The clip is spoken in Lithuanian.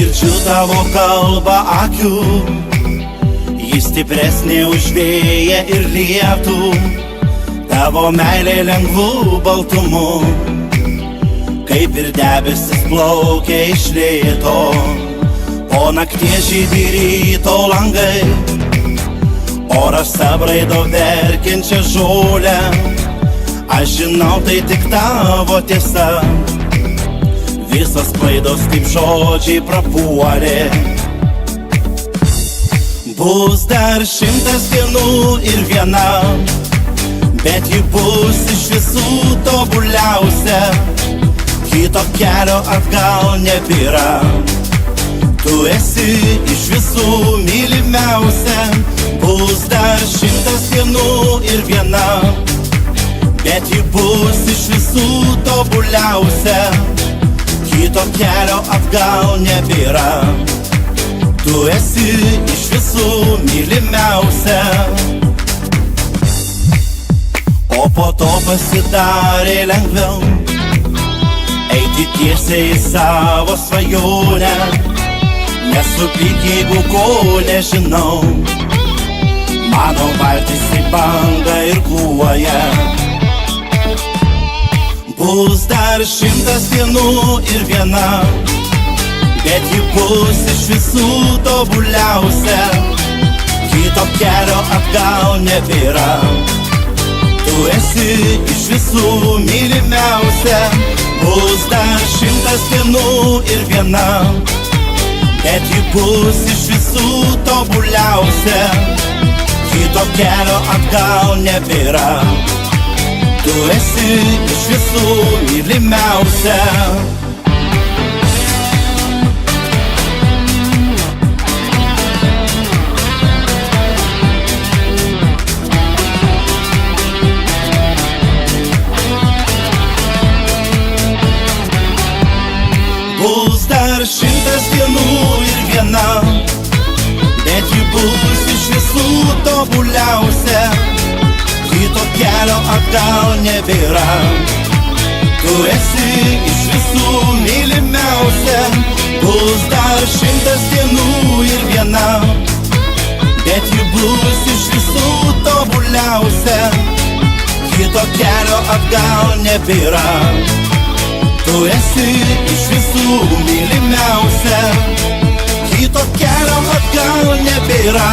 Girdžiu tavo kalbą akių, jis stipresnė už vėją ir lietų, tavo meilė lengvų baltumu, kaip ir debesis plaukia iš lėto, po nakties žydi ryto langai, oras abraido verkiančią žolę, aš žinau tai tik tavo tiesa, visas klaidos kaip žodžiai prapuolė. Bus dar 100 dienų ir viena, bet ji bus iš visų tobuliausia, kito kelio atgal nebėra. Tu esi iš visų mylimiausia. Bus dar 100 dienų ir viena, bet ji bus iš visų tobuliausia, kito kelio atgal nebėra. Tu esi iš visų mylimiausia. O po to pasidarė lengviau eiti tiesiai į savo svajonę, nesupyk jeigu ko nežinau, mano valtis į bangą irkluoja. Bus dar 100 dienų ir viena, bet ji bus iš visų tobuliausia, kito kelio atgal nebėra. Tu esi iš visų mylimiausia. Bus dar 100 dienų ir viena, bet ji bus iš visų tobuliausia, kito kelio atgal nebėra. Tu esi iš visų mylimiausia. Bus dar 100 dienų ir viena, bet ji bus iš visų tobuliausia, kito kelio atgal nebėra. Tu esi iš visų mylimiausia. Bus dar 100 dienų ir viena, bet ji bus iš visų tobuliausia, kito kelio atgal nebėra. Tu esi iš visų mylimiausia, kito kelio atgal nebėra.